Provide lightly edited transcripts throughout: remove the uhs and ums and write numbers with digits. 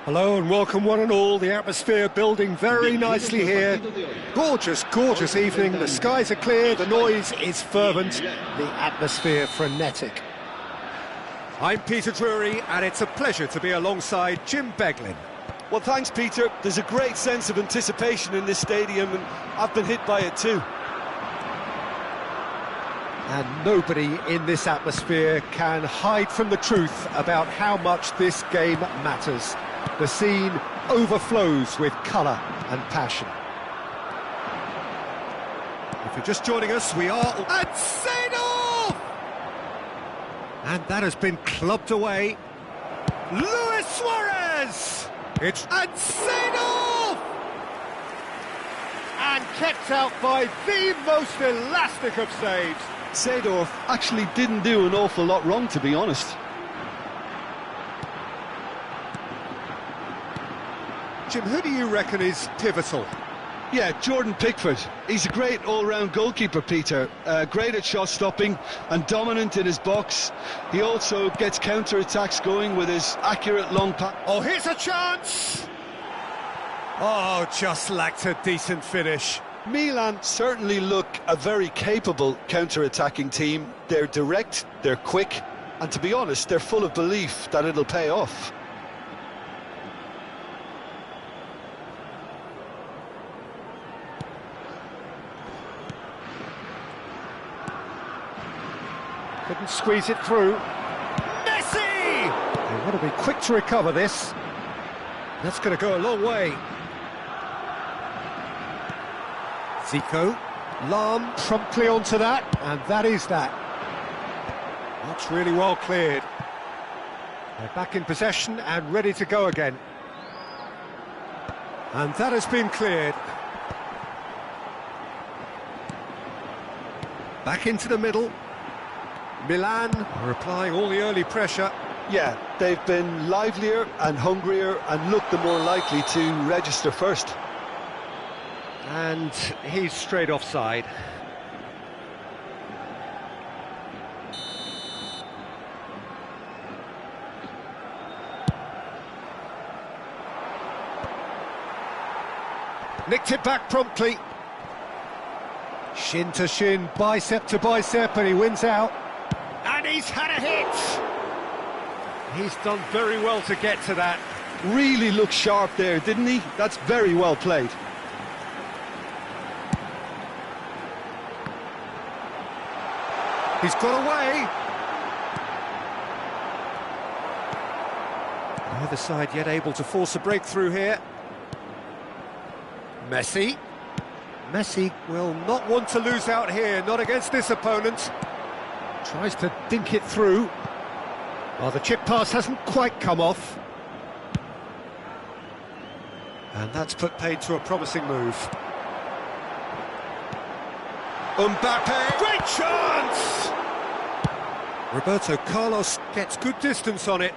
Hello and welcome one and all. The atmosphere building very nicely here. Gorgeous, gorgeous evening. The skies are clear, the noise is fervent, the atmosphere frenetic. I'm Peter Drury and it's a pleasure to be alongside Jim Beglin. Well, thanks, Peter. There's a great sense of anticipation in this stadium and I've been hit by it too. And nobody in this atmosphere can hide from the truth about how much this game matters. The scene overflows with colour and passion. If you're just joining us, we are... And Seedorf! And that has been clubbed away. Luis Suarez! It's... And Seedorf! And kept out by the most elastic of saves. Seedorf actually didn't do an awful lot wrong, to be honest. Jim, who do you reckon is pivotal? Yeah, Jordan Pickford. He's a great all-round goalkeeper, Peter. Great at shot stopping and dominant in his box. He also gets counter-attacks going with his accurate long pass. Oh, here's a chance! Oh, just lacked a decent finish. Milan certainly look a very capable counter-attacking team. They're direct, they're quick, and to be honest, they're full of belief that it'll pay off. Couldn't squeeze it through. Messi! They want to be quick to recover this. That's going to go a long way. Zico. Lahm promptly onto that, and that is that. That's really well cleared. They're back in possession and ready to go again. And that has been cleared. Back into the middle. Milan are applying all the early pressure. Yeah, they've been livelier and hungrier and looked the more likely to register first. And he's straight offside. Nicked it back promptly. Shin to shin, bicep to bicep, and he wins out. And he's had a hit! He's done very well to get to that. Really looked sharp there, didn't he? That's very well played. He's got away. Neither side yet able to force a breakthrough here. Messi. Messi will not want to lose out here, not against this opponent. Tries to dink it through. Well, the chip pass hasn't quite come off. And that's put paid to a promising move. Mbappe, great chance! Roberto Carlos gets good distance on it.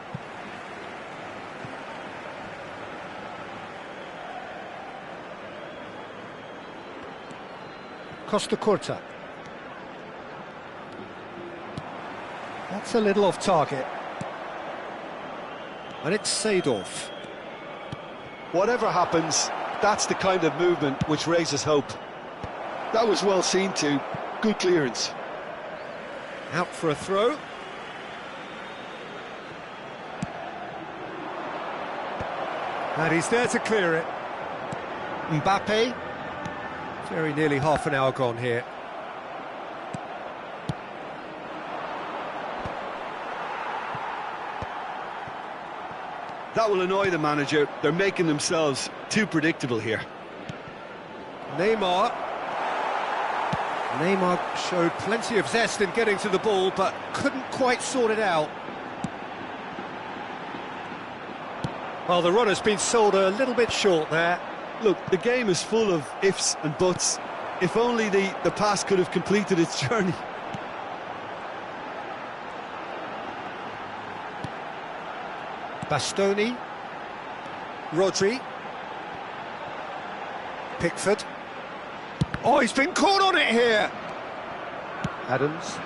Costa Curta. That's a little off target. And it's Seedorf. Whatever happens, that's the kind of movement which raises hope. That was well seen too. Good clearance. Out for a throw. And he's there to clear it. Mbappe. Very nearly half an hour gone here. That will annoy the manager. They're making themselves too predictable here. Neymar showed plenty of zest in getting to the ball, but couldn't quite sort it out. Well, the runner's been sold a little bit short there. Look, the game is full of ifs and buts. If only the pass could have completed its journey. Bastoni. Rodri. Pickford. Oh, he's been caught on it here! Adams.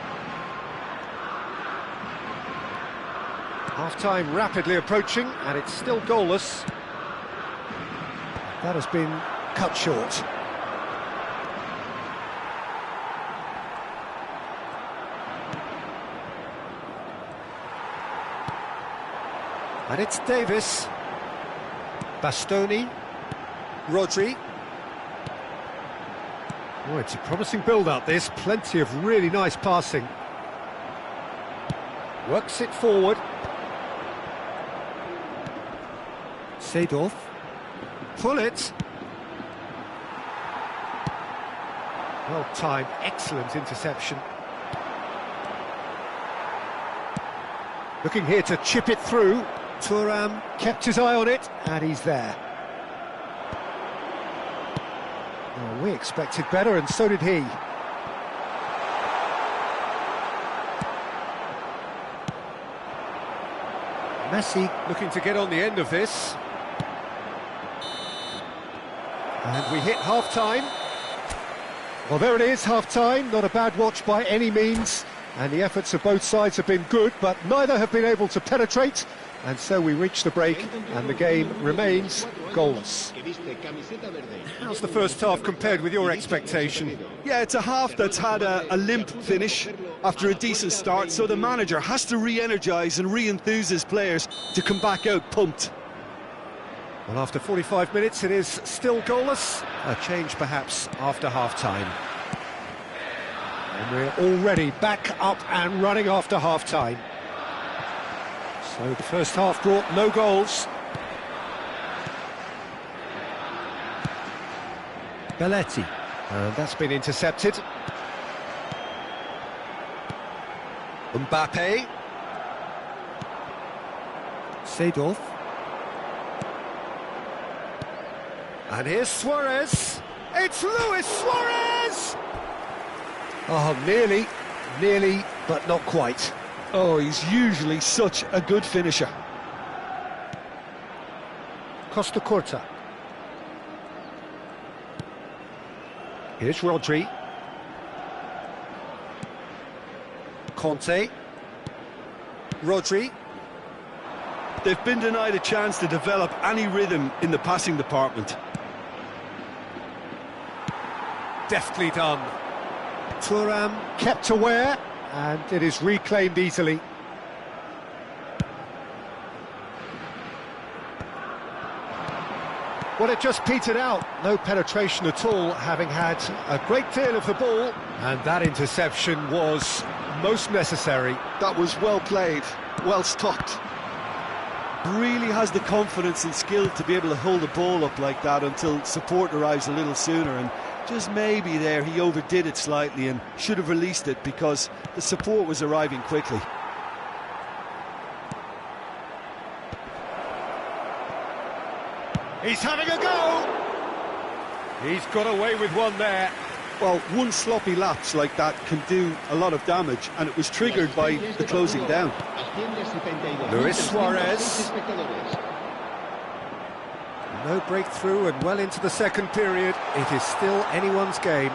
Half-time rapidly approaching, and it's still goalless. That has been cut short. And it's Davis. Bastoni. Rodri. Oh, it's a promising build-up, this. Plenty of really nice passing. Works it forward. Seedorf. Pull it. Well timed, excellent interception. Looking here to chip it through. Thuram kept his eye on it, and he's there. Well, we expected better, and so did he. Messi looking to get on the end of this. And we hit half-time. Well, there it is, half-time. Not a bad watch by any means. And the efforts of both sides have been good, but neither have been able to penetrate. And so we reach the break, and the game remains goalless. How's the first half compared with your expectation? Yeah, it's a half that's had a limp finish after a decent start, so the manager has to re-energise and re-enthuse his players to come back out pumped. Well, after 45 minutes, it is still goalless. A change, perhaps, after half-time. And we're already back up and running after half-time. So the first half brought no goals. Belletti. And that's been intercepted. Mbappe. Seedorf. And here's Suarez. It's Luis Suarez! Oh, nearly, but not quite. Oh, he's usually such a good finisher. Costa Curta. Here's Rodri. Conte. Rodri. They've been denied a chance to develop any rhythm in the passing department. Deftly done. Thuram kept aware, and it is reclaimed easily. Well, it just petered out. No penetration at all, having had a great deal of the ball. And that interception was most necessary. That was well played, well stopped. really has the confidence and skill to be able to hold the ball up like that until support arrives a little sooner, and just maybe there he overdid it slightly and should have released it because the support was arriving quickly. He's having a go! He's got away with one there. Well, one sloppy lapse like that can do a lot of damage, and it was triggered by the closing down. Luis Suarez. No breakthrough and well into the second period. It is still anyone's game.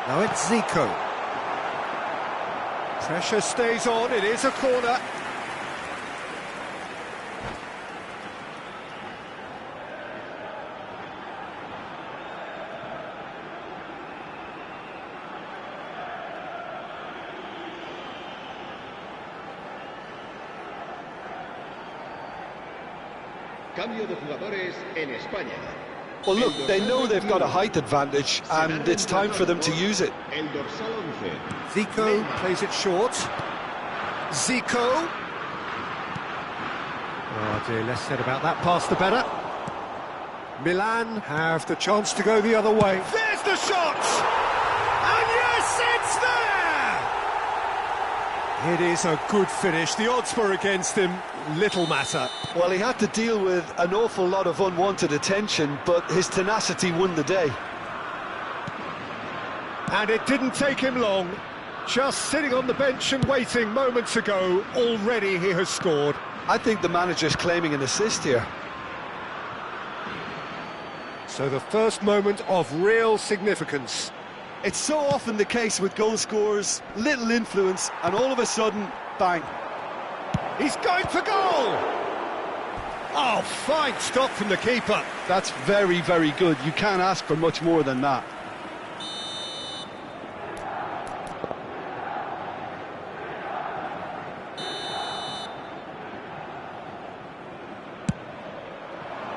Now it's Zico. Pressure stays on, it is a corner. Cambio de jugadores en España. Well, look, they know they've got a height advantage, and it's time for them to use it. El dorsal 11. Zico plays it short. Zico. Oh dear, less said about that pass the better. Milan have the chance to go the other way. There's the shot! And yes, it's there! It is a good finish. The odds were against him. Little matter. Well, he had to deal with an awful lot of unwanted attention, but his tenacity won the day. And it didn't take him long. Just sitting on the bench and waiting moments ago, already he has scored. I think the manager's claiming an assist here. So the first moment of real significance. It's so often the case with goal scorers, little influence, and all of a sudden, bang. He's going for goal! Oh, fine stop from the keeper. That's very, very good. You can't ask for much more than that.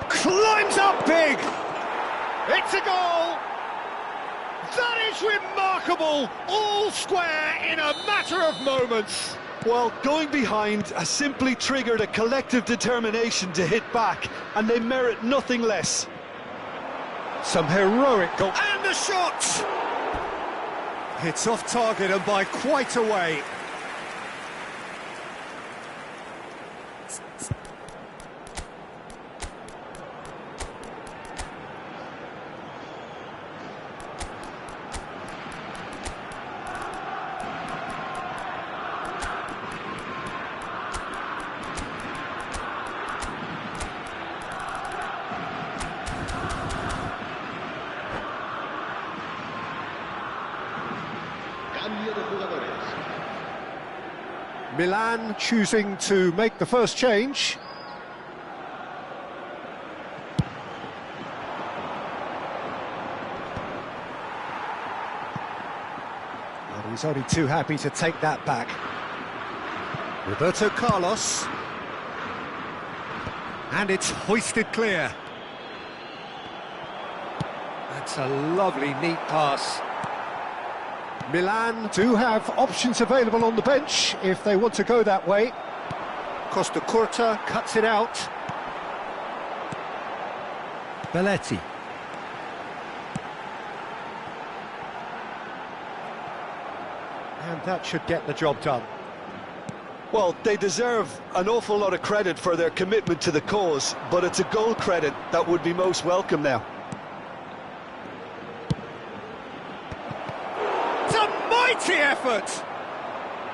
Climbs up big! It's a goal! That is remarkable! All square in a matter of moments. Well, going behind has simply triggered a collective determination to hit back, and they merit nothing less. Some heroic goal. And the shot! It's off target and by quite a way. Milan choosing to make the first change. And he's only too happy to take that back. Roberto Carlos. And it's hoisted clear. That's a lovely, neat pass. Milan do have options available on the bench if they want to go that way. Costa Curta cuts it out. Belletti. And that should get the job done. Well, they deserve an awful lot of credit for their commitment to the cause, but it's a goal credit that would be most welcome now. Mighty effort!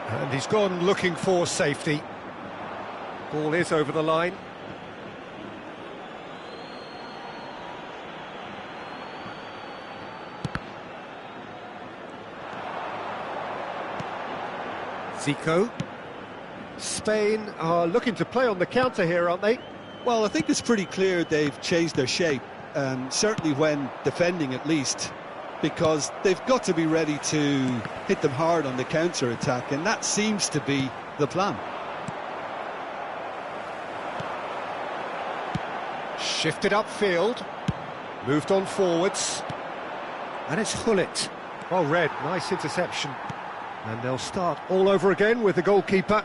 And he's gone looking for safety. Ball is over the line. Zico. Spain are looking to play on the counter here, aren't they? Well, I think it's pretty clear they've changed their shape, certainly when defending at least, because they've got to be ready to hit them hard on the counter-attack, and that seems to be the plan. Shifted upfield, moved on forwards, and it's Hullet. Well read, nice interception. And they'll start all over again with the goalkeeper.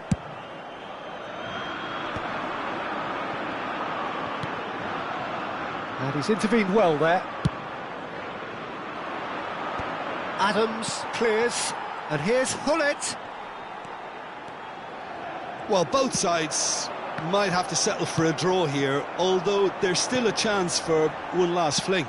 And he's intervened well there. Adams clears, and here's Hullet. Well, both sides might have to settle for a draw here, although there's still a chance for one last fling.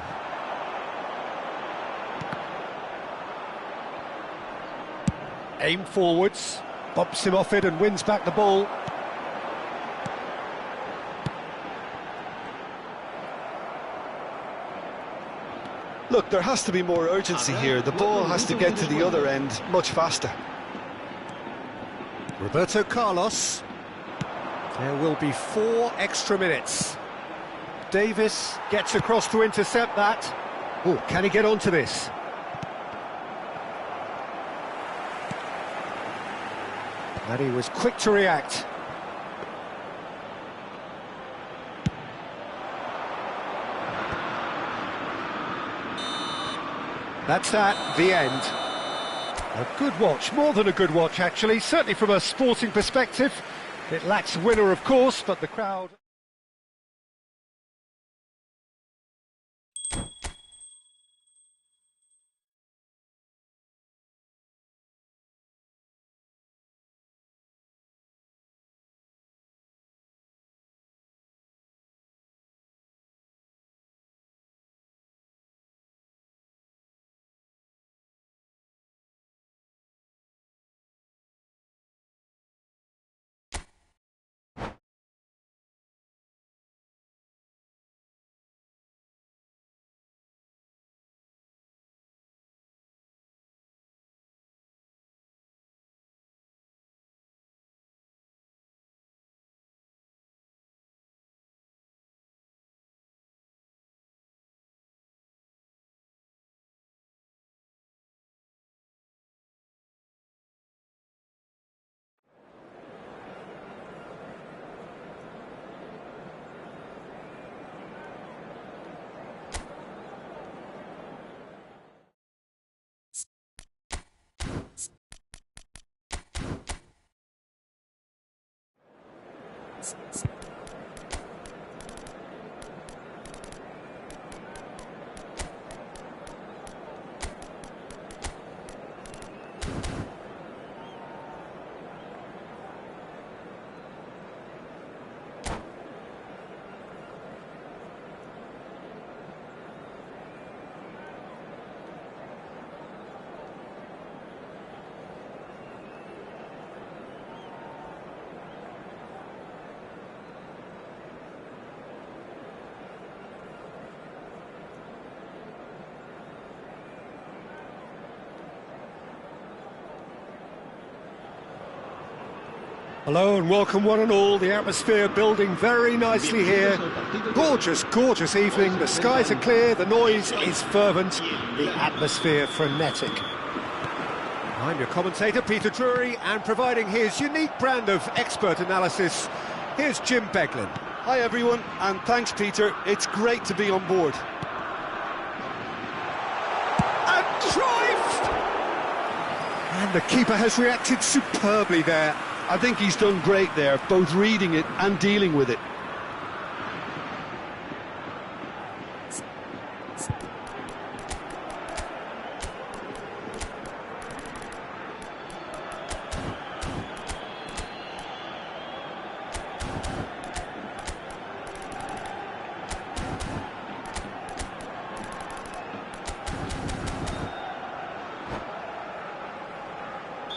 Aim forwards, bumps him off it and wins back the ball. Look, there has to be more urgency here. The ball has to get to the other end much faster. Roberto Carlos. There will be 4 extra minutes. Davis gets across to intercept that. Oh, can he get onto this? And he was quick to react. That's that, the end. A good watch, more than a good watch actually, certainly from a sporting perspective. It lacks a winner, of course, but the crowd... Hello and welcome one and all, the atmosphere building very nicely here. Gorgeous, gorgeous evening, the skies are clear, the noise is fervent, the atmosphere frenetic. I'm your commentator, Peter Drury, and providing his unique brand of expert analysis, here's Jim Beglin. Hi everyone, and thanks Peter, it's great to be on board. And Cruyff! And the keeper has reacted superbly there. I think he's done great there, both reading it and dealing with it.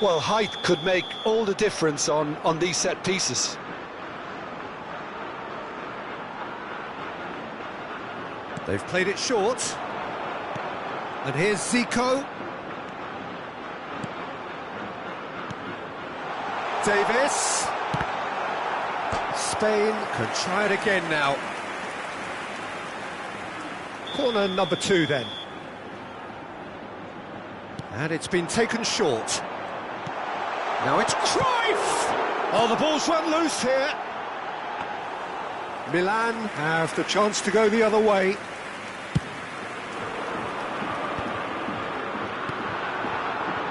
Well, height could make all the difference on these set pieces. They've played it short. And here's Zico. Davis. Spain can try it again now. Corner number 2 then. And it's been taken short. Now it's Cruyff! Oh, the ball's run loose here. Milan have the chance to go the other way.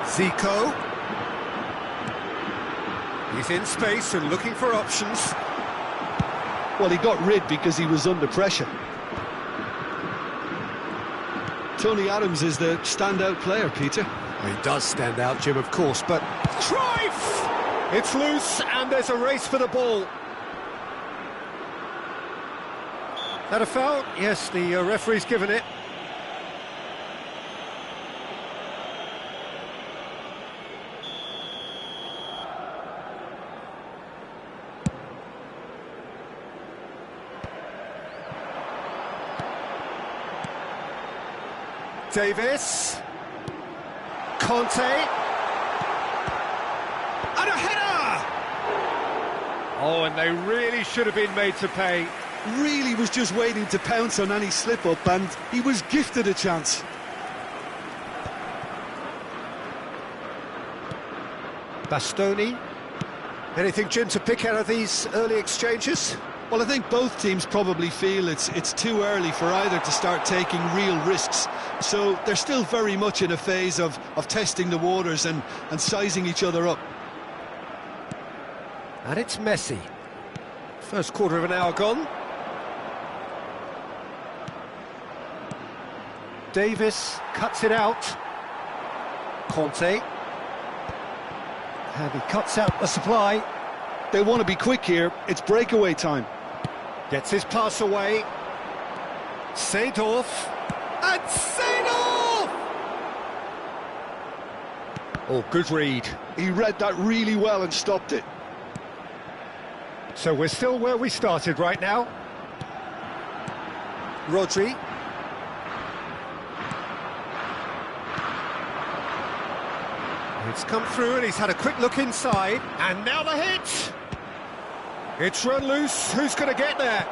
Zico. He's in space and looking for options. Well, he got rid because he was under pressure. Tony Adams is the standout player, Peter. Well, he does stand out, Jim, of course, but... Cruyff! It's loose, and there's a race for the ball. That a foul? Yes, the referee's given it. Davis, Conte, and a header! Oh, and they really should have been made to pay. Really was just waiting to pounce on any slip-up, and he was gifted a chance. Bastoni. Anything, Jim, to pick out of these early exchanges? Well, I think both teams probably feel it's too early for either to start taking real risks. So they're still very much in a phase of testing the waters and sizing each other up. And it's Messi. First quarter of an hour gone. Davis cuts it out. Conte. And he cuts out the supply. They want to be quick here. It's breakaway time. Gets his pass away. Seedorf. And Seedorf! Oh, good read. He read that really well and stopped it. So we're still where we started right now. Rodri. It's come through and he's had a quick look inside. And now the hit! It's run loose. Who's going to get there?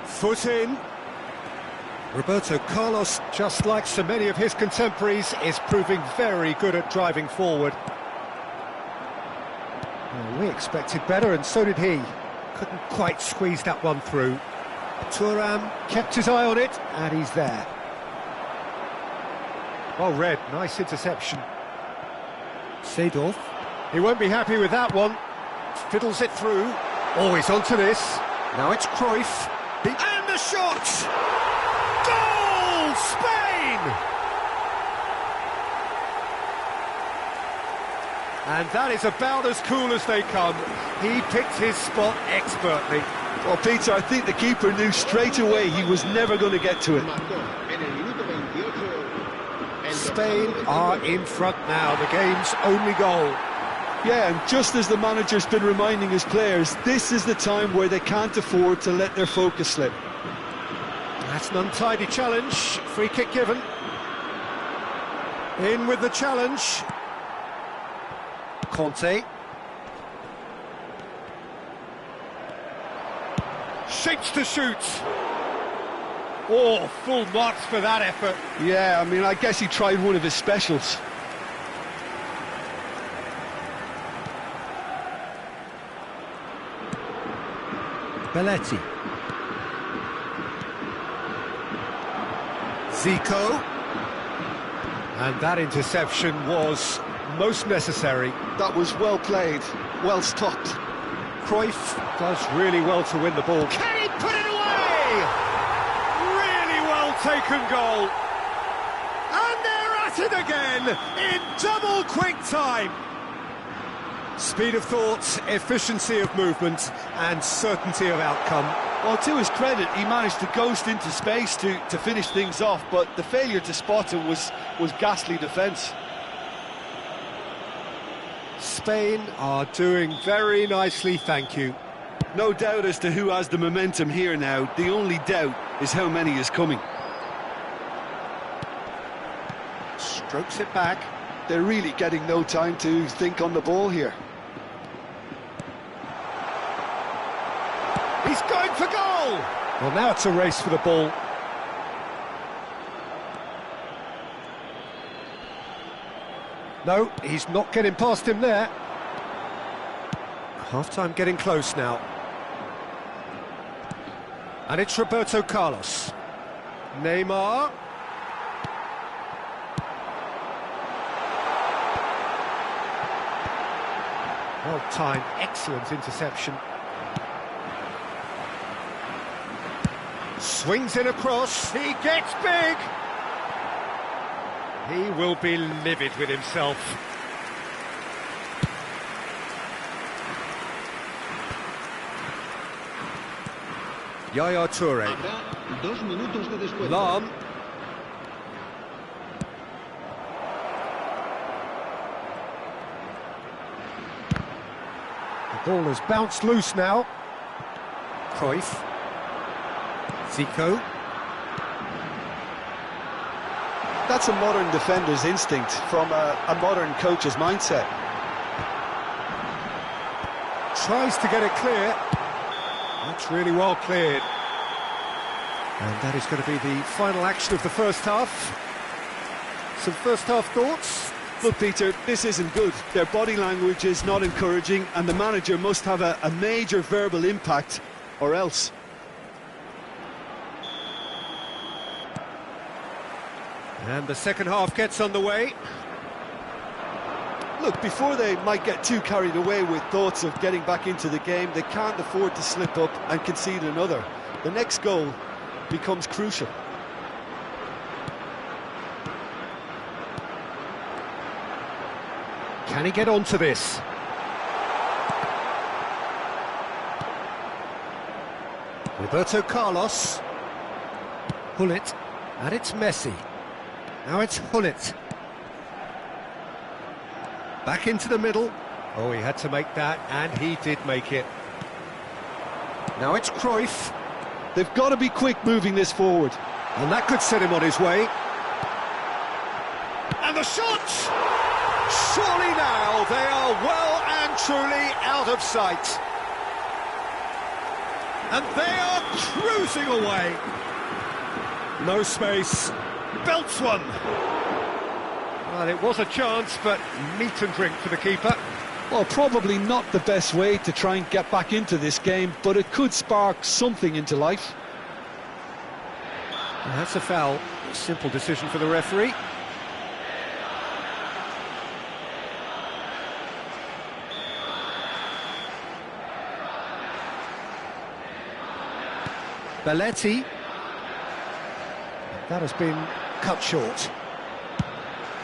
Foot in. Roberto Carlos, just like so many of his contemporaries, is proving very good at driving forward. Well, we expected better, and so did he. Couldn't quite squeeze that one through. Thuram kept his eye on it, and he's there. Well read, nice interception. Seedorf. He won't be happy with that one. Fiddles it through. Oh, he's onto this. Now it's Cruyff. And the shot! Goal! Spain! And that is about as cool as they come. He picked his spot expertly. Well, Peter, I think the keeper knew straight away he was never going to get to it. Spain are in front now, the game's only goal. Yeah, and just as the manager's been reminding his players, this is the time where they can't afford to let their focus slip. That's an untidy challenge, free kick given. In with the challenge. Conte. Shapes to shoot. Oh, full marks for that effort. Yeah, I mean, I guess he tried one of his specials. Belletti. Zico. And that interception was most necessary. That was well played, well stopped. Cruyff does really well to win the ball. Can he put it away? Really well taken goal. And they're at it again in double quick time. Speed of thought, efficiency of movement, and certainty of outcome. Well, to his credit, he managed to ghost into space to finish things off, but the failure to spot it was ghastly defence. Spain are doing very nicely, thank you. No doubt as to who has the momentum here now. The only doubt is how many is coming. Strokes it back. They're really getting no time to think on the ball here. He's going for goal! Well, now it's a race for the ball. No, he's not getting past him there. Half-time getting close now. And it's Roberto Carlos. Neymar. Well-timed, excellent interception. Swings in across, he gets big! He will be livid with himself. Yaya Toure. Habrá 2 minutos de descuento. Lam. The ball has bounced loose now. Cruyff. Zico. That's a modern defender's instinct from a modern coach's mindset. Tries to get it clear. That's really well cleared. And that is going to be the final action of the first half. Some first half thoughts? Look, Peter, this isn't good. Their body language is not encouraging, and the manager must have a major verbal impact, or else. And the second half gets underway. Look, before they might get too carried away with thoughts of getting back into the game, they can't afford to slip up and concede another. The next goal becomes crucial. Can he get onto this? Roberto Carlos. Hullet. And it's Messi. Now it's Hullet. Back into the middle. Oh, he had to make that, and he did make it. Now it's Cruyff. They've got to be quick moving this forward. And that could set him on his way. And the shot! Surely now they are well and truly out of sight. And they are cruising away. No space. Belts one. Well, it was a chance, but meat and drink for the keeper. Well, probably not the best way to try and get back into this game, but it could spark something into life. And that's a foul. Simple decision for the referee. Belletti. That has been cut short.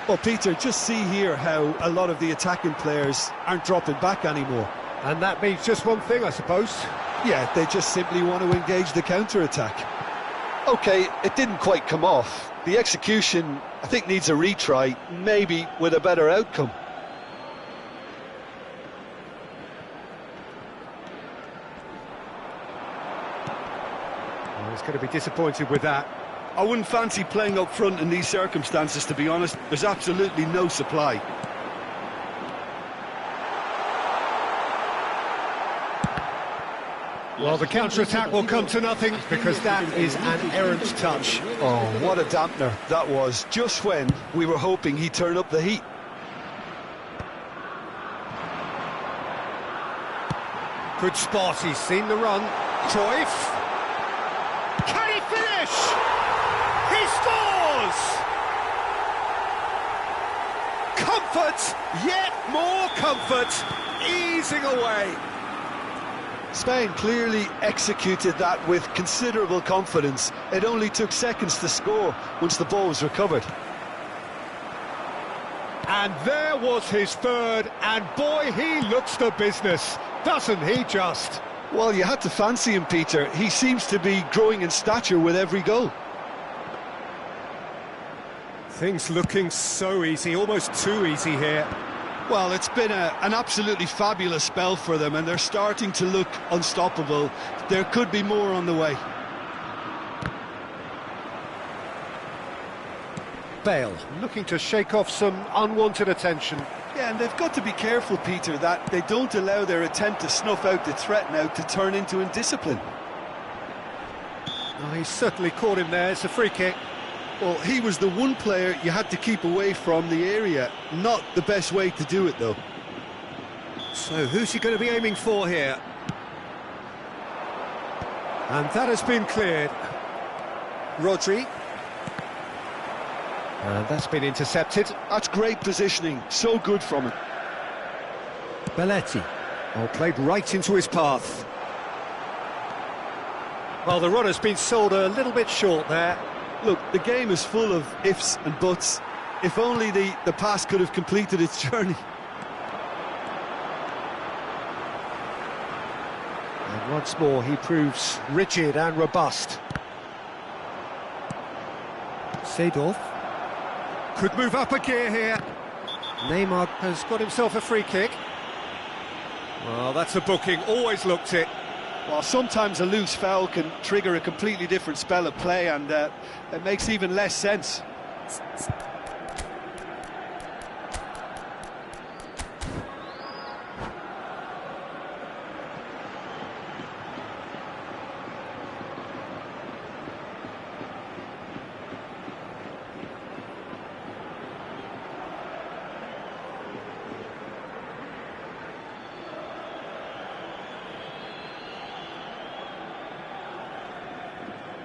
Well, Peter, just see here how a lot of the attacking players aren't dropping back anymore. And that means just one thing, I suppose. Yeah, they just simply want to engage the counter-attack. OK, it didn't quite come off. The execution, I think, needs a retry, maybe with a better outcome. Well, he's going to be disappointed with that. I wouldn't fancy playing up front in these circumstances, to be honest. There's absolutely no supply. Well, the counter-attack will come to nothing because that is an errant touch. Oh, what a dampener that was, just when we were hoping he'd turn up the heat. Good spot, he's seen the run. Cruyff. Can he finish? He scores! Comfort, yet more comfort, easing away. Spain clearly executed that with considerable confidence. It only took seconds to score once the ball was recovered. And there was his third, and boy, he looks the business, doesn't he just? Well, you had to fancy him, Peter. He seems to be growing in stature with every goal. Things looking so easy, almost too easy here. Well, it's been an absolutely fabulous spell for them, and they're starting to look unstoppable. There could be more on the way. Bale looking to shake off some unwanted attention. Yeah, and they've got to be careful, Peter, that they don't allow their attempt to snuff out the threat now to turn into indiscipline. Oh, he's certainly caught him there. It's a free kick. Well, he was the one player you had to keep away from the area. Not the best way to do it, though. So who's he going to be aiming for here? And that has been cleared. Rodri. And that's been intercepted. That's great positioning. So good from him. Belletti. Oh, played right into his path. Well, the run has been sold a little bit short there. Look, the game is full of ifs and buts. If only the pass could have completed its journey. And once more, he proves rigid and robust. Seedorf could move up a gear here. Neymar has got himself a free kick. Well, that's a booking, always looked it. Well, sometimes a loose foul can trigger a completely different spell of play, and it makes even less sense.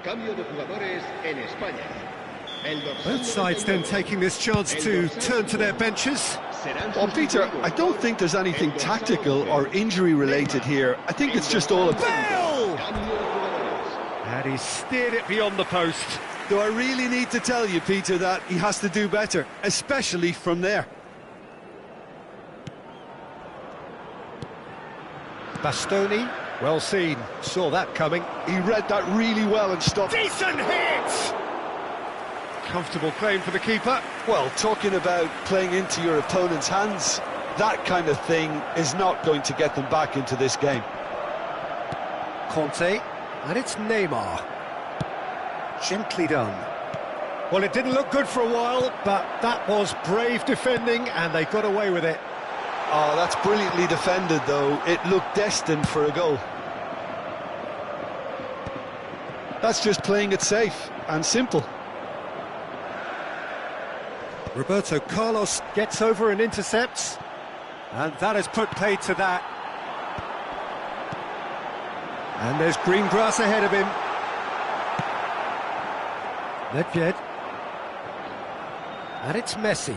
Cambio de jugadores en España. Both sides then taking this chance to turn to their benches. Well, Peter, I don't think there's anything tactical or injury related here. I think it's just all about... Bale! And he steered it beyond the post. Do I really need to tell you, Peter, that he has to do better, especially from there? Bastoni, well seen, saw that coming. He read that really well and stopped. Decent hit! Comfortable claim for the keeper. Well, talking about playing into your opponent's hands, that kind of thing is not going to get them back into this game. Conte, and it's Neymar. Gently done. Well, it didn't look good for a while, but that was brave defending, and they got away with it. Oh, that's brilliantly defended, though. It looked destined for a goal. That's just playing it safe and simple. Roberto Carlos gets over and intercepts, and that has put paid to that. And there's green grass ahead of him. Nedved. And it's Messi.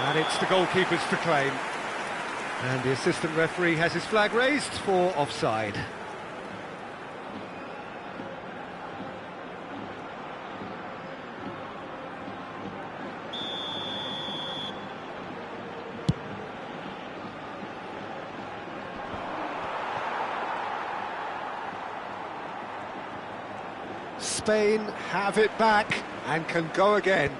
And it's the goalkeepers to claim. And the assistant referee has his flag raised for offside. Spain have it back and can go again.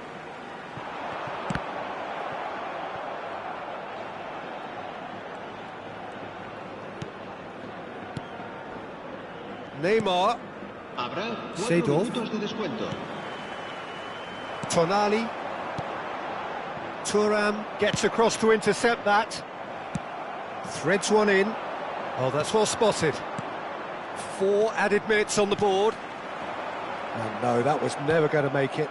Neymar. Habrá 4 Seedorf. minutos de descuento. Tonali. Thuram gets across to intercept that. Threads one in. Oh, that's well spotted. 4 added minutes on the board. And no, that was never going to make it.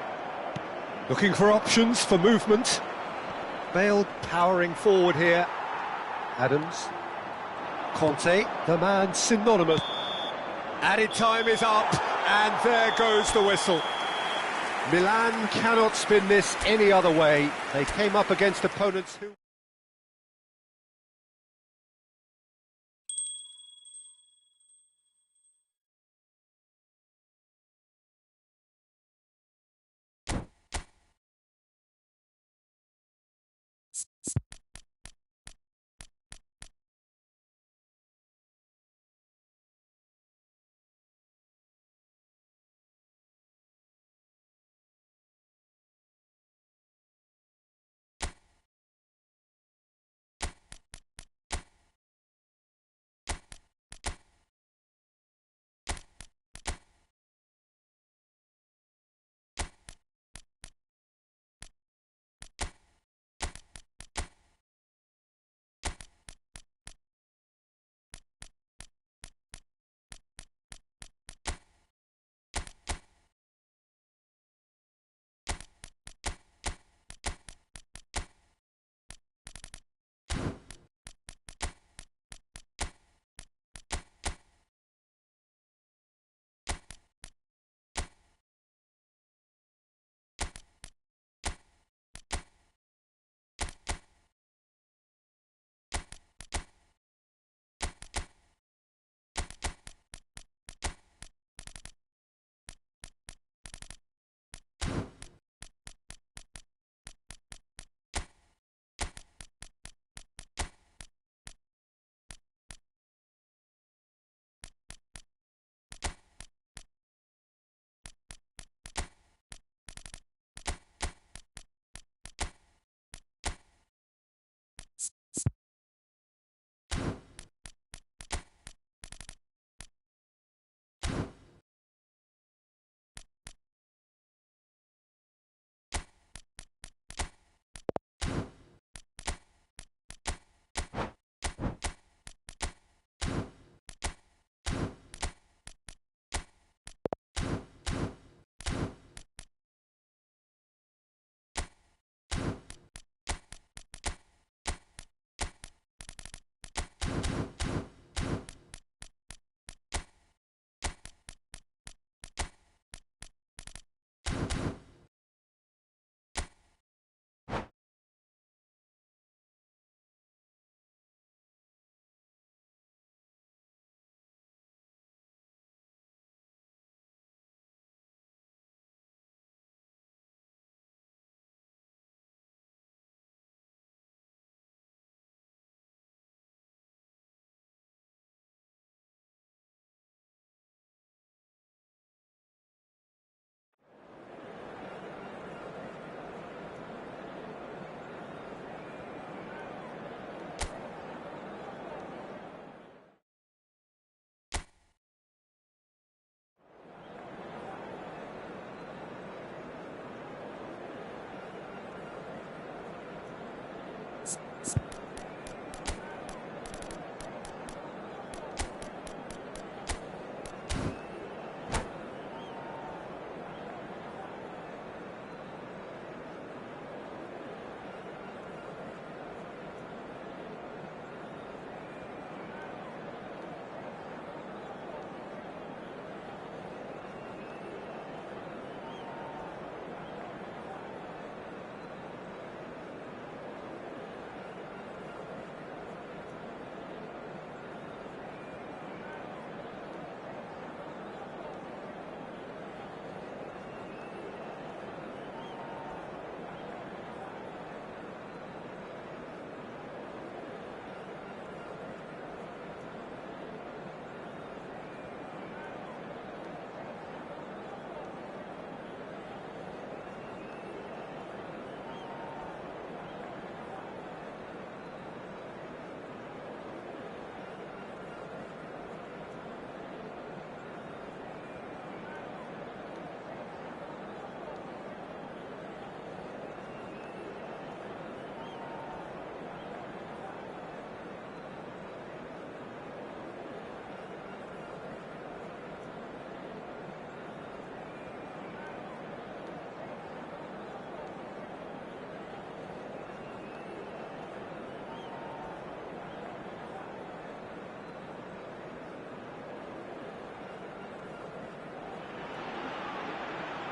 Looking for options for movement. Bale powering forward here. Adams. Conte, the man synonymous. Added time is up, and there goes the whistle. Milan cannot spin this any other way. They came up against opponents who...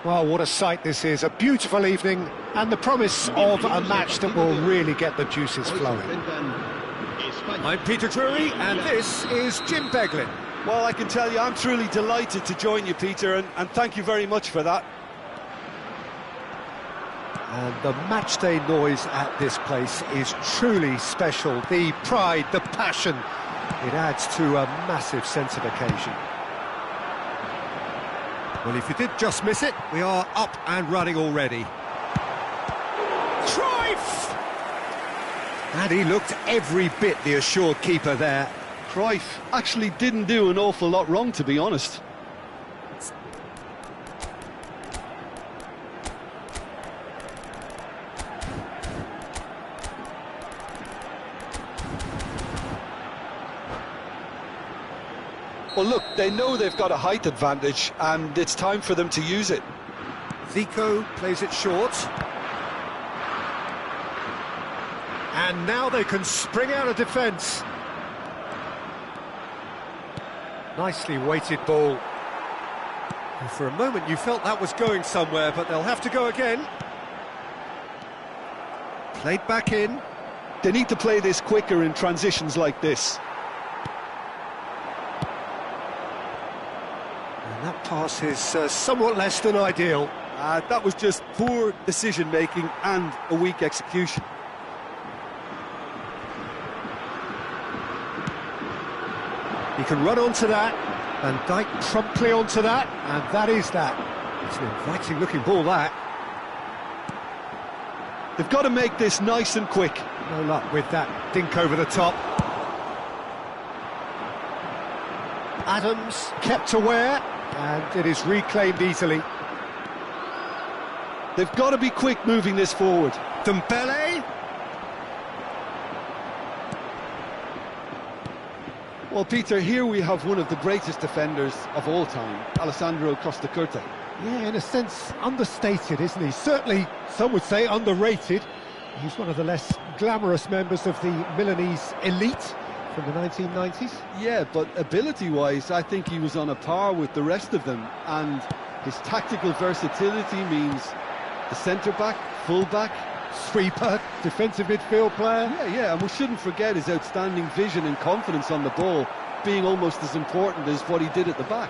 Well, what a sight this is, a beautiful evening, and the promise of a match that will really get the juices Hoy se flowing. enfrentan España. I'm Peter Drury, and this is Jim Beglin. Well, I can tell you, I'm truly delighted to join you, Peter, and thank you very much for that. And the matchday noise at this place is truly special. The pride, the passion, it adds to a massive sense of occasion. Well, if you did just miss it, we are up and running already. Cruyff! And he looked every bit the assured keeper there. Cruyff actually didn't do an awful lot wrong, to be honest. Well, look, they know they've got a height advantage, and it's time for them to use it. Zico plays it short. And now they can spring out of defence. Nicely weighted ball. And for a moment you felt that was going somewhere, but they'll have to go again. Played back in. They need to play this quicker in transitions like this. And that pass is somewhat less than ideal. That was just poor decision-making and a weak execution. He can run onto that, and Dijk promptly onto that, and that is that. It's an inviting-looking ball, that. They've got to make this nice and quick. No luck with that dink over the top. Adams kept aware, and it is reclaimed easily. They've got to be quick moving this forward. Dembele. Well, Peter, here we have one of the greatest defenders of all time, Alessandro Costacurta. Yeah, in a sense, understated, isn't he? Certainly, some would say underrated. He's one of the less glamorous members of the Milanese elite from the 1990s. Yeah, but ability-wise, I think he was on a par with the rest of them. And his tactical versatility means the centre-back, full-back, Sweeper, defensive midfield player. Yeah, and we shouldn't forget his outstanding vision and confidence on the ball being almost as important as what he did at the back.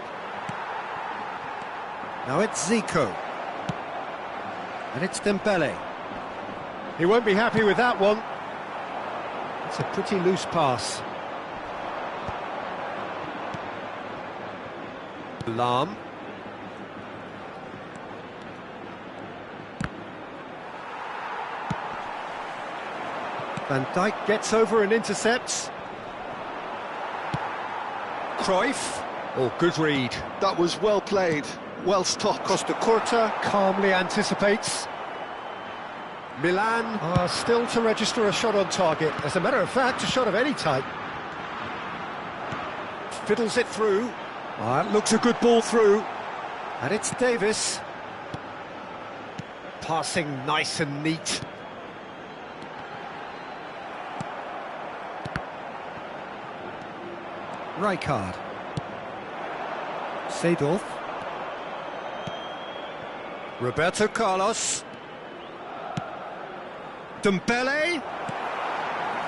Now it's Zico. And it's Dembele. He won't be happy with that one. It's a pretty loose pass. Lahm. Van Dijk gets over and intercepts. Cruyff. Oh, good read. That was well played, well stopped. Costacurta calmly anticipates. Milan are still to register a shot on target. As a matter of fact, a shot of any type. Fiddles it through. That looks a good ball through. And it's Davis. Passing nice and neat. Rijkaard. Seedorf. Roberto Carlos. Dembele.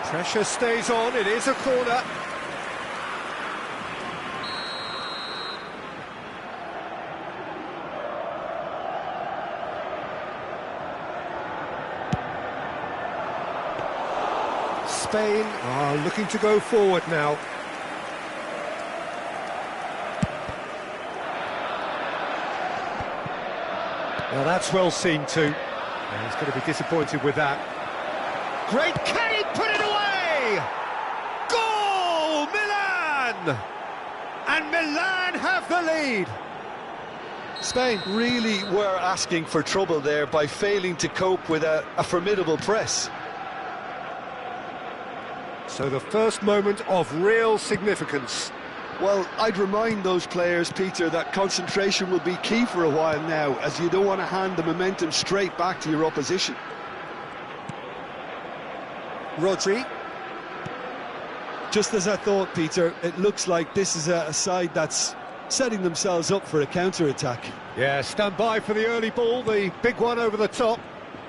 Pressure stays on, it is a corner. Spain are looking to go forward now. Well, that's well seen too. And he's going to be disappointed with that. Great, can he put it away? Goal, Milan! And Milan have the lead. Spain really were asking for trouble there by failing to cope with a formidable press. So the first moment of real significance. Well, I'd remind those players, Peter, that concentration will be key for a while now, as you don't want to hand the momentum straight back to your opposition. Rodri. Just as I thought, Peter, it looks like this is a side that's setting themselves up for a counter-attack. Yeah, stand by for the early ball, the big one over the top.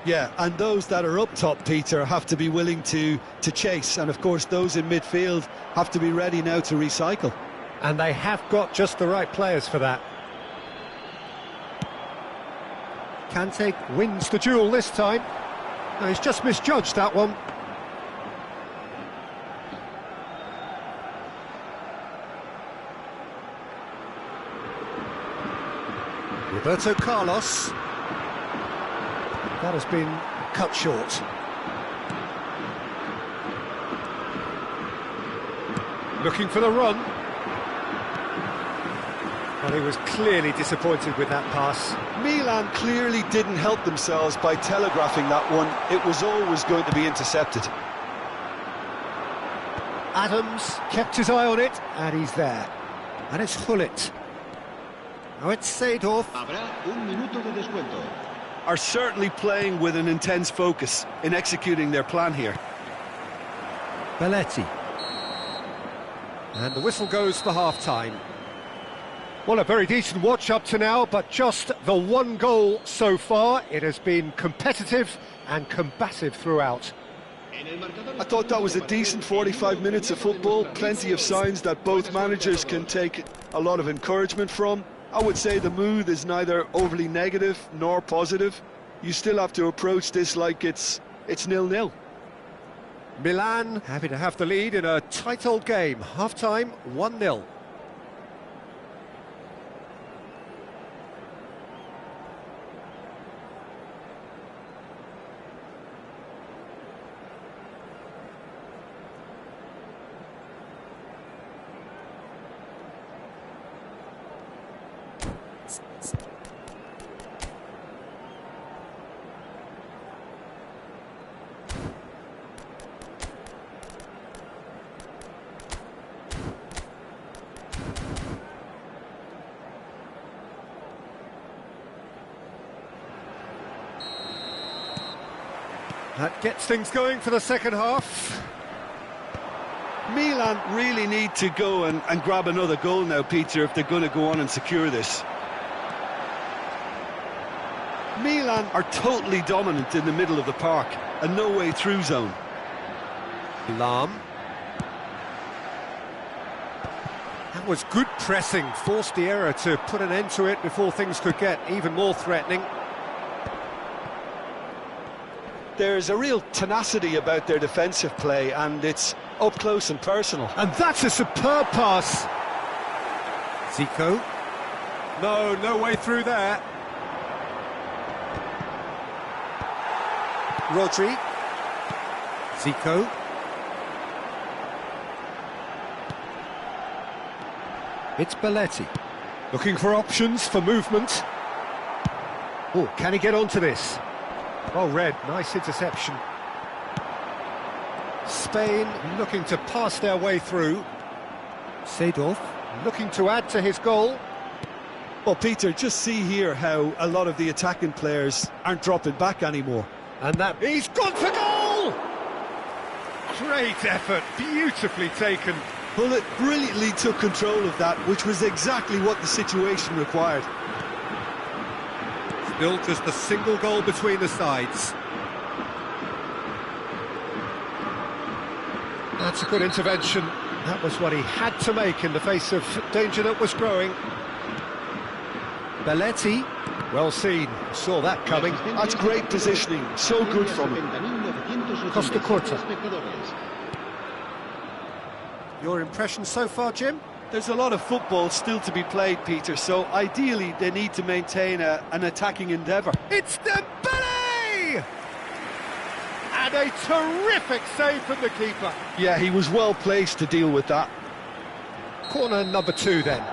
Yeah, and those that are up top, Peter, have to be willing to chase, and of course those in midfield have to be ready now to recycle. And they have got just the right players for that. Kante wins the duel this time. No, he's just misjudged that one. Roberto Carlos. That has been cut short. Looking for the run. Well, he was clearly disappointed with that pass. Milan clearly didn't help themselves by telegraphing that one. It was always going to be intercepted. Adams kept his eye on it, and he's there. And it's Hullet. Now it's Seedorf. Habrá un minuto de descuento. Are certainly playing with an intense focus in executing their plan here. Belletti. And the whistle goes for half-time. Well, a very decent watch up to now, but just the one goal so far. It has been competitive and combative throughout. I thought that was a decent 45 minutes of football. Plenty of signs that both managers can take a lot of encouragement from. I would say the mood is neither overly negative nor positive. You still have to approach this like it's 0-0. Milan happy to have the lead in a tight old game. Half-time, 1-0. That gets things going for the second half. Milan really need to go and grab another goal now, Peter, if they're going to go on and secure this. Milan are totally dominant in the middle of the park, a no-way through zone. Lam. That was good pressing, forced the error to put an end to it before things could get even more threatening. There's a real tenacity about their defensive play, and it's up close and personal. And that's a superb pass. Zico. No way through there. Rodri. Zico. It's Belletti. Looking for options for movement. Oh, can he get onto this? Well read, nice interception. Spain looking to pass their way through. Seedorf looking to add to his goal. Well, Peter, just see here how a lot of the attacking players aren't dropping back anymore. And that... He's gone for goal! Great effort, beautifully taken. Hullet brilliantly took control of that, which was exactly what the situation required. Still just a single goal between the sides. That's a good intervention. That was what he had to make in the face of danger that was growing. Belletti, well seen, saw that coming. That's great positioning, so good from him. Costa Curta. Your impression so far, Jim? There's a lot of football still to be played, Peter, so ideally they need to maintain an attacking endeavour. It's Dembele! And a terrific save from the keeper. Yeah, he was well placed to deal with that. Corner number 2 then.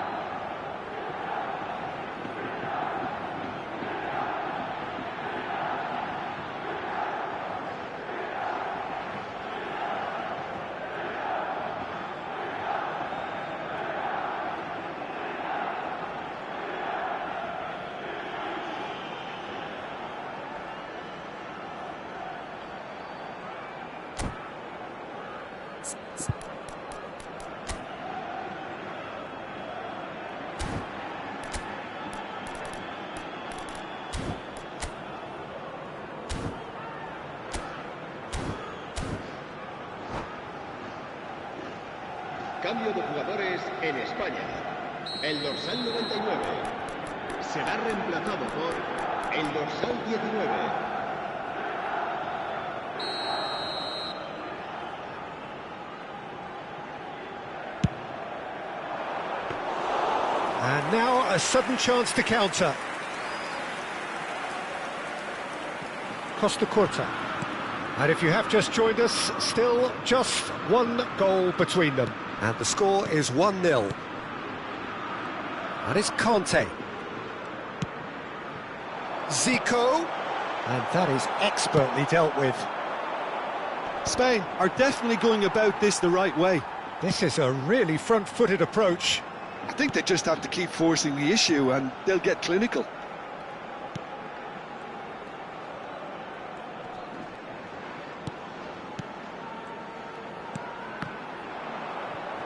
Cambio de jugadores en España. El dorsal 99 será reemplazado por el dorsal 19. And now a sudden chance to counter. Costa Curta. And if you have just joined us, still just one goal between them. And the score is 1-0. And it's Conte. Zico. And that is expertly dealt with. Spain are definitely going about this the right way. This is a really front-footed approach. I think they just have to keep forcing the issue and they'll get clinical.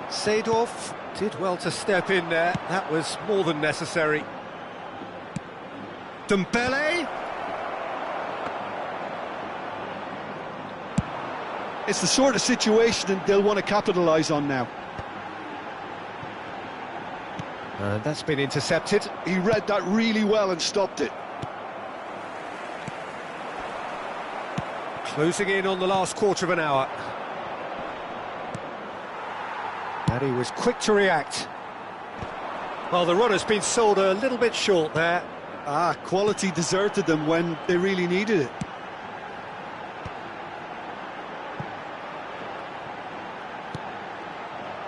Seedorf did well to step in there. That was more than necessary. Dembele. It's the sort of situation they'll want to capitalise on now. And that's been intercepted. He read that really well and stopped it. Closing in on the last quarter of an hour. And he was quick to react. Well, the runner's been sold a little bit short there. Quality deserted them when they really needed it.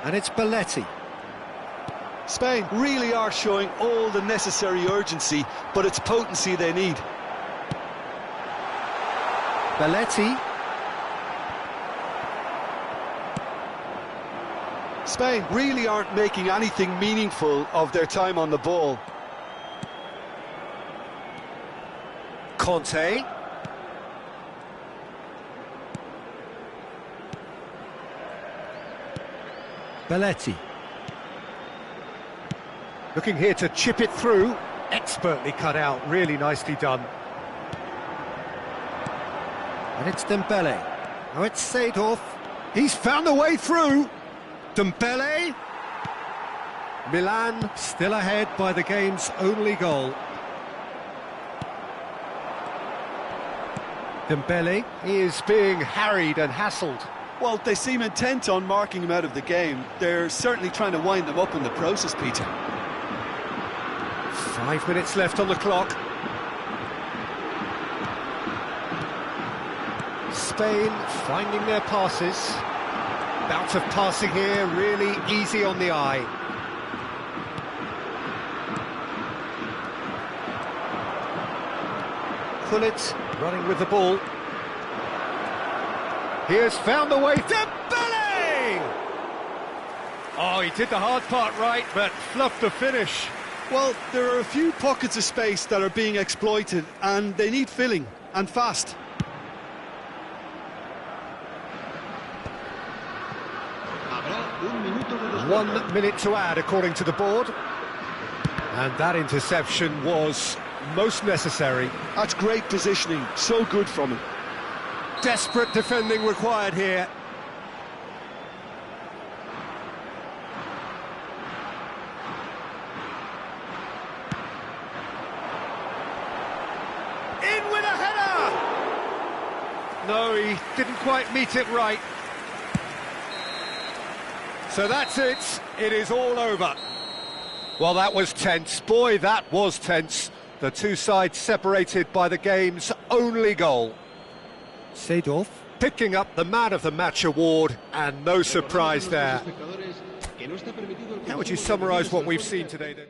And it's Belletti. Spain really are showing all the necessary urgency, but it's potency they need. Belletti. Spain really aren't making anything meaningful of their time on the ball. Conte. Belletti. Looking here to chip it through. Expertly cut out, really nicely done. And it's Dembele. Now it's Seedorf. He's found a way through. Dembele. Milan still ahead by the game's only goal. Dembele, he is being harried and hassled. Well, they seem intent on marking him out of the game. They're certainly trying to wind them up in the process, Peter. 5 minutes left on the clock. Spain finding their passes. Bout of passing here, really easy on the eye. Gullit running with the ball. He has found the way. Dembele! Oh, he did the hard part right, but fluffed the finish. Well, there are a few pockets of space that are being exploited, and they need filling, and fast. Habrá un minuto de descuento. 1 minute to add, according to the board. And that interception was most necessary. That's great positioning, so good from him. Desperate defending required here. In with a header! No, he didn't quite meet it right. So that's it. It is all over. Well, that was tense. Boy, that was tense. The two sides separated by the game's only goal. Seedorf picking up the Man of the Match award, and no surprise there. How would you summarise what we've seen today then?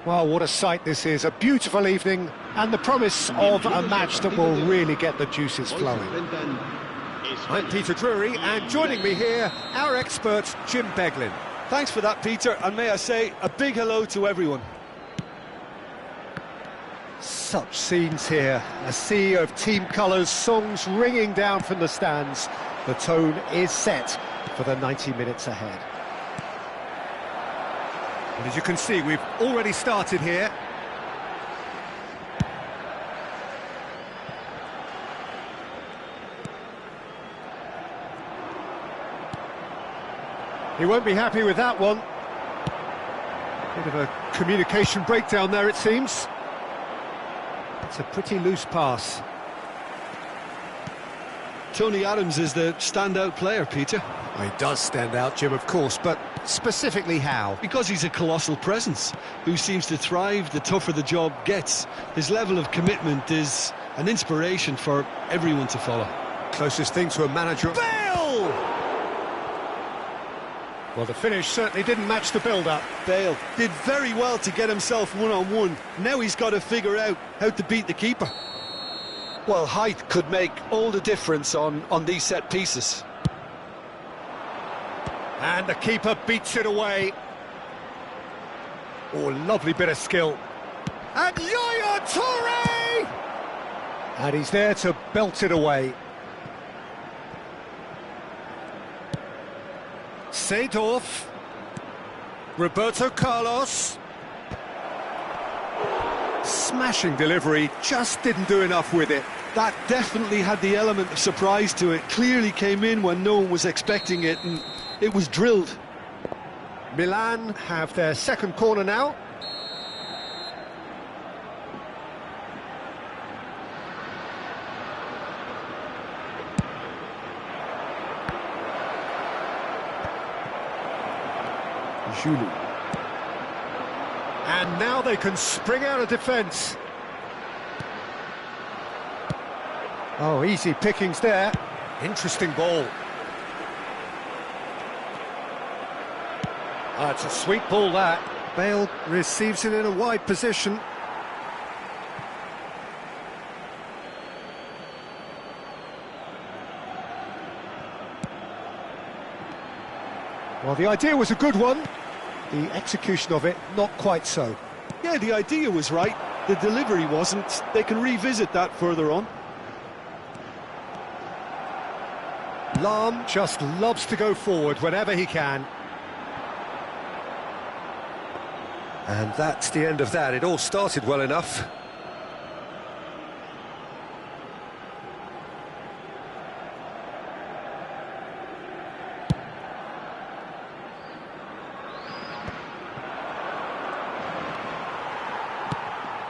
Well, what a sight this is. A beautiful evening and the promise of a match that will really get the juices flowing. I'm Peter Drury, and joining me here, our expert, Jim Beglin. Thanks for that, Peter, and may I say a big hello to everyone. Such scenes here, a sea of team colours, songs ringing down from the stands. The tone is set for the 90 minutes ahead. And as you can see, we've already started here. He won't be happy with that one. Bit of a communication breakdown there, it seems. It's a pretty loose pass. Tony Adams is the standout player, Peter. Well, he does stand out, Jim, of course, but specifically how? Because he's a colossal presence who seems to thrive the tougher the job gets. His level of commitment is an inspiration for everyone to follow. Closest thing to a manager... Bale! Well, the finish certainly didn't match the build-up. Bale did very well to get himself one-on-one. Now he's got to figure out how to beat the keeper. Well, height could make all the difference on these set pieces. And the keeper beats it away. Oh, lovely bit of skill. And Yaya Toure! And he's there to belt it away. Seedorf. Roberto Carlos. Smashing delivery, just didn't do enough with it. That definitely had the element of surprise to it. Clearly came in when no one was expecting it, and it was drilled. Milan have their second corner now. Julu. And now they can spring out of defence. Oh, easy pickings there. Interesting ball. Ah, it's a sweet ball, that. Bale receives it in a wide position. Well, the idea was a good one. The execution of it, not quite so. Yeah, the idea was right. The delivery wasn't. They can revisit that further on. Lahm just loves to go forward whenever he can. And that's the end of that. It all started well enough.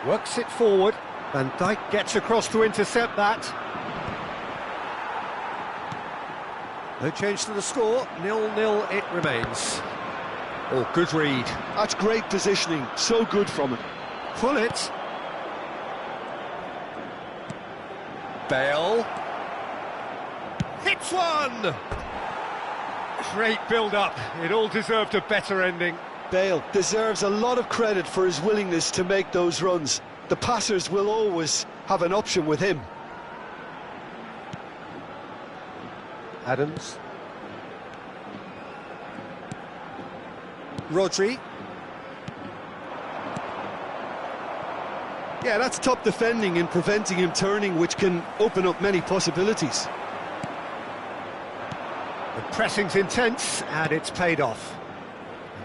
Works it forward. Van Dijk gets across to intercept that. No change to the score. 0-0 it remains. Oh, good read. That's great positioning. So good from him. Pull it. Bale. Hits one! Great build-up. It all deserved a better ending. Bale deserves a lot of credit for his willingness to make those runs. The passers will always have an option with him. Adams. Rodri. Yeah, that's top defending and preventing him turning, which can open up many possibilities. The pressing's intense, and it's paid off.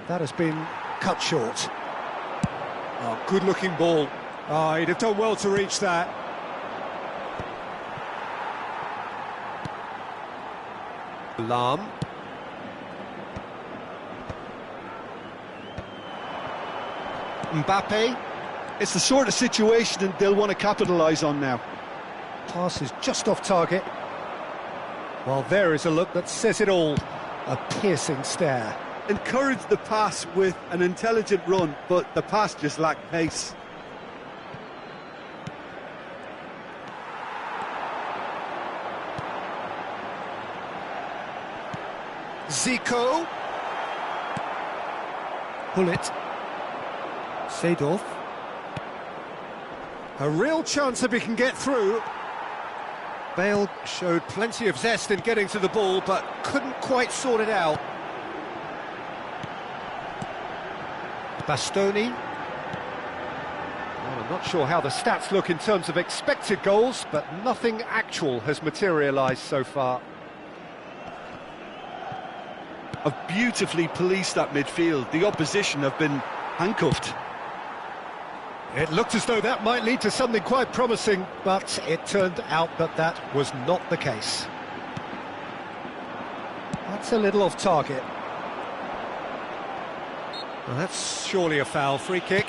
That has been cut short. Oh, good-looking ball. Oh, he'd have done well to reach that. Lahm. Mbappe. It's the sort of situation that they'll want to capitalise on now. Pass is just off target. Well, there is a look that says it all. A piercing stare. Encourage the pass with an intelligent run, but the pass just lacked pace. Zico. Pull it. Seedorf. A real chance if he can get through. Bale showed plenty of zest in getting to the ball, but couldn't quite sort it out. Bastoni. Well, I'm not sure how the stats look in terms of expected goals, but nothing actual has materialised so far. Have beautifully policed that midfield. The opposition have been handcuffed. It looked as though that might lead to something quite promising, but it turned out that that was not the case. That's a little off target. Well, that's surely a foul. Free kick.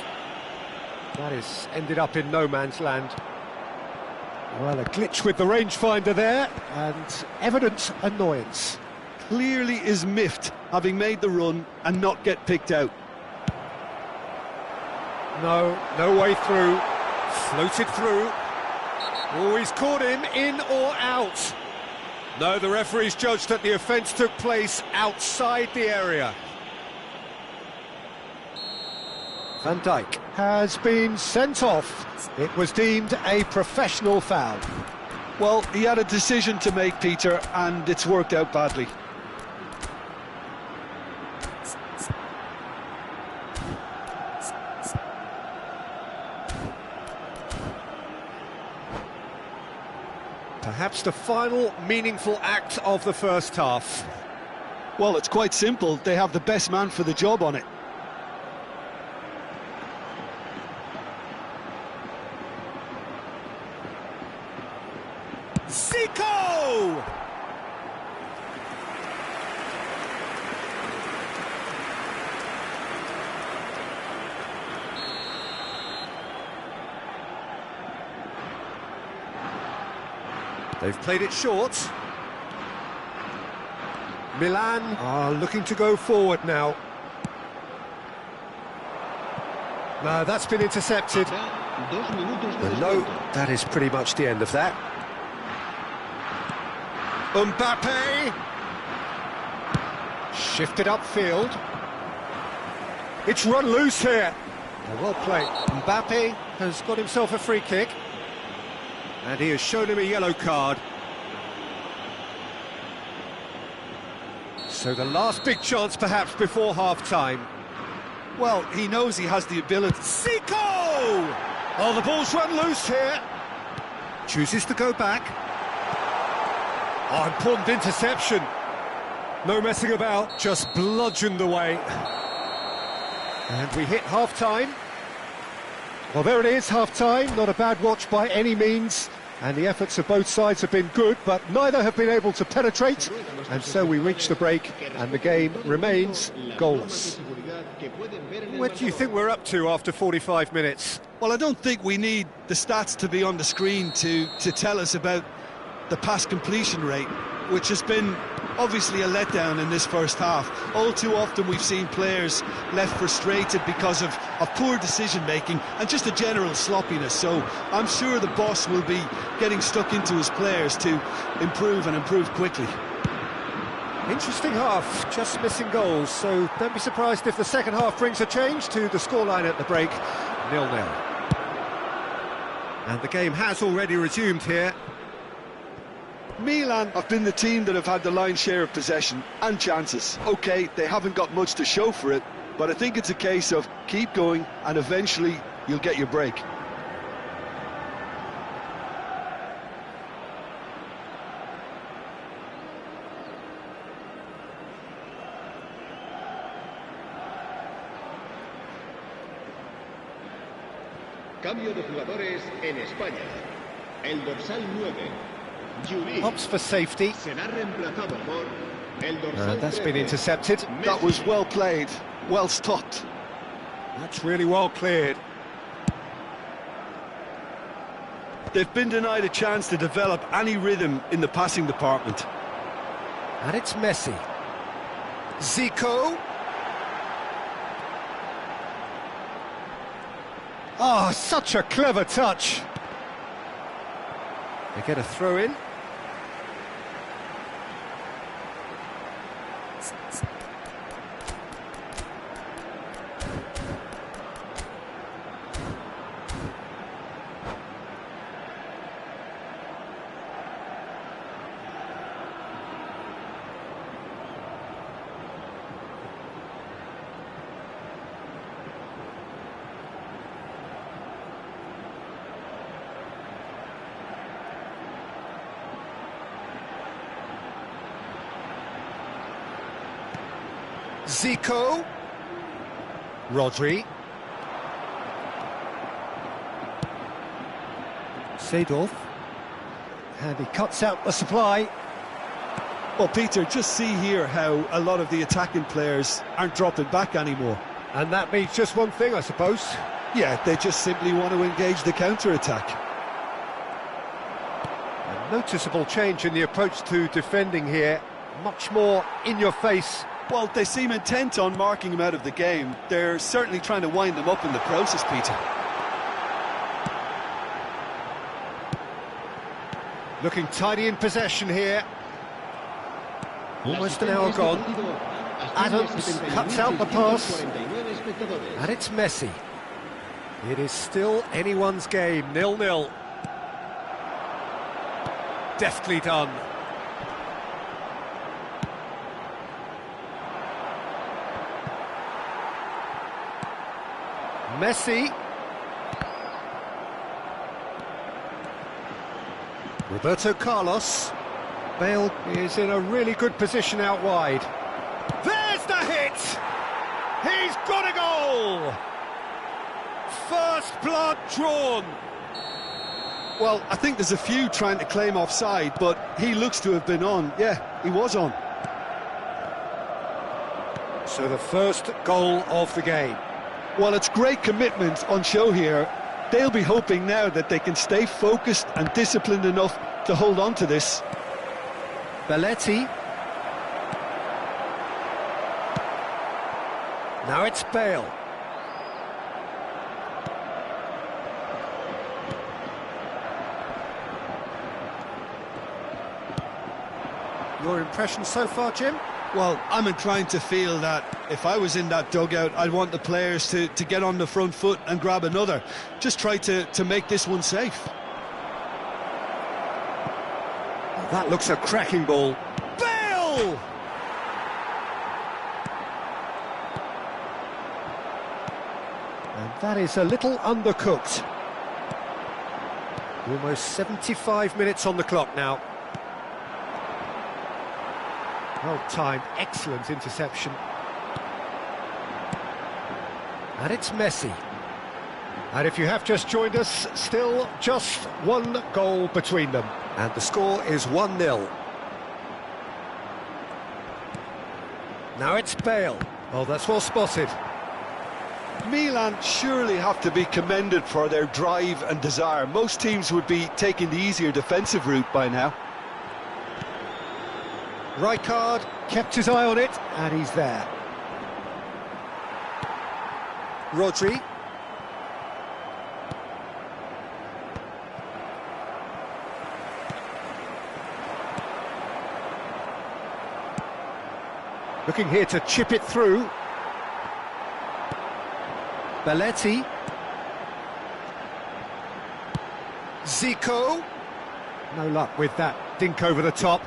That is ended up in no man's land. Well, a glitch with the rangefinder there, and evident annoyance. Clearly is miffed, having made the run and not get picked out. No way through. Floated through. Oh, he's caught him, in or out. No, the referee's judged that the offence took place outside the area. Van Dijk has been sent off. It was deemed a professional foul. Well, he had a decision to make, Peter, and it's worked out badly. Perhaps the final meaningful act of the first half. Well, it's quite simple. They have the best man for the job on it. Zico! They've played it short. Milan are looking to go forward now. No, that's been intercepted. No, that is pretty much the end of that. Mbappe! Shifted upfield. It's run loose here. Well played. Mbappe has got himself a free kick. And he has shown him a yellow card. So the last big chance perhaps before half-time. Well, he knows he has the ability. Zico! Oh, the ball's run loose here. Chooses to go back. Oh, important interception. No messing about, just bludgeoned away. And we hit half-time. Well, there it is, half-time. Not a bad watch by any means. And the efforts of both sides have been good, but neither have been able to penetrate. And so we reach the break, and the game remains goalless. What do you think we're up to after 45 minutes? Well, I don't think we need the stats to be on the screen to tell us about the pass completion rate, which has been obviously a letdown in this first half. All too often we've seen players left frustrated because of poor decision-making and just a general sloppiness. So I'm sure the boss will be getting stuck into his players to improve and improve quickly. Interesting half, just missing goals, so don't be surprised if the second half brings a change to the scoreline at the break, 0-0. And the game has already resumed here. Milan have been the team that have had the lion's share of possession and chances. OK, they haven't got much to show for it, but I think it's a case of keep going and eventually you'll get your break. Cambio de jugadores en España. El dorsal 9. Opts for safety. Será reemplazado por el dorsal That's been 13. intercepted. That was well played, well stopped. That's really well cleared. They've been denied a chance to develop any rhythm in the passing department. And it's Messi. Zico. Oh, such a clever touch. They get a throw in. Zico. Rodri. Seedorf. And he cuts out the supply. Well, Peter, just see here how a lot of the attacking players aren't dropping back anymore. And that means just one thing, I suppose. Yeah, they just simply want to engage the counter-attack. A noticeable change in the approach to defending here. Much more in your face. Well, they seem intent on marking him out of the game. They're certainly trying to wind him up in the process, Peter. Looking tidy in possession here. Almost an hour gone. Adams cuts out the pass. And it's Messi. It is still anyone's game, 0-0. Deftly done. Messi. Roberto Carlos. Bale is in a really good position out wide. There's the hit! He's got a goal! First blood drawn. Well, I think there's a few trying to claim offside, but he looks to have been on. Yeah, he was on. So the first goal of the game. Well, it's great commitment on show here. They'll be hoping now that they can stay focused and disciplined enough to hold on to this. Belletti. Now it's Bale. Your impression so far, Jim? Well, I'm inclined to feel that if I was in that dugout, I'd want the players to get on the front foot and grab another. Just try to make this one safe. That looks a cracking ball. Bale! And that is a little undercooked. Almost 75 minutes on the clock now. Well timed, excellent interception. And it's Messi. And if you have just joined us, still just one goal between them. And the score is 1-0. Now it's Bale. Oh, that's well spotted. Milan surely have to be commended for their drive and desire. Most teams would be taking the easier defensive route by now. Rijkaard kept his eye on it, and he's there. Rodri. Looking here to chip it through. Belletti. Zico. No luck with that dink over the top.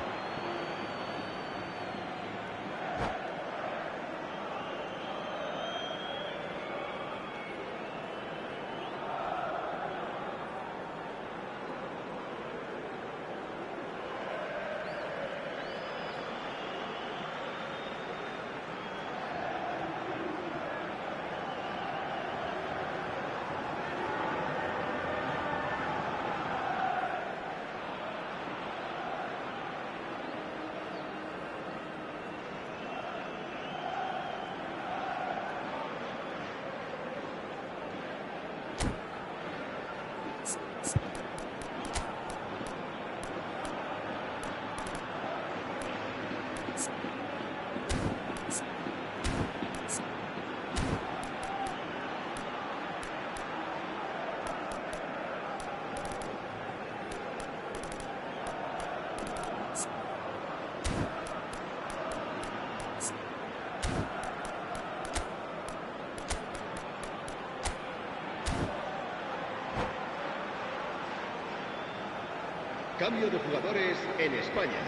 Cambio de jugadores en España.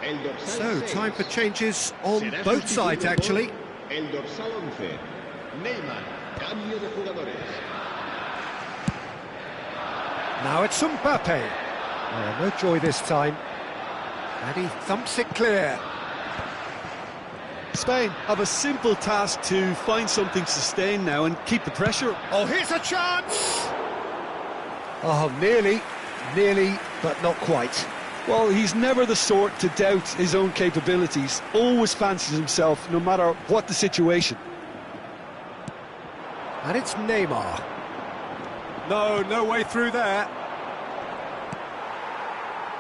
El dorsal So, 6 time for changes on será both sides, sustituido por actually. El dorsal 11. Neymar. Cambio de jugadores. Now it's Mbappe. Oh, no joy this time. And he thumps it clear. Spain have a simple task to find something sustained now and keep the pressure. Oh, here's a chance! Oh, nearly, but not quite. Well, he's never the sort to doubt his own capabilities. Always fancies himself, no matter what the situation. And it's Neymar. No way through there.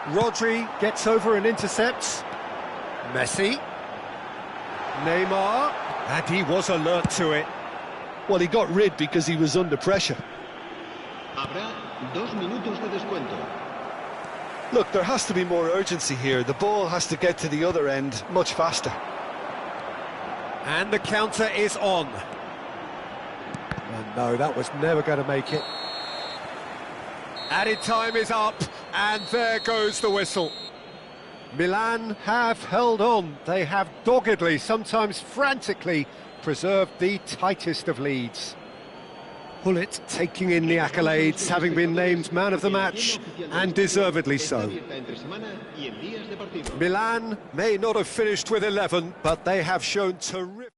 Rodri gets over and intercepts. Messi. Neymar. And he was alert to it. Well, he got rid because he was under pressure. Habrá 2 minutos de descuento. Look, there has to be more urgency here. The ball has to get to the other end much faster. And the counter is on. And no, that was never going to make it. Added time is up, and there goes the whistle. Milan have held on. They have doggedly, sometimes frantically, preserved the tightest of leads. Gullit taking in the accolades, having been named man of the match, and deservedly so. Milan may not have finished with 11, but they have shown terrific...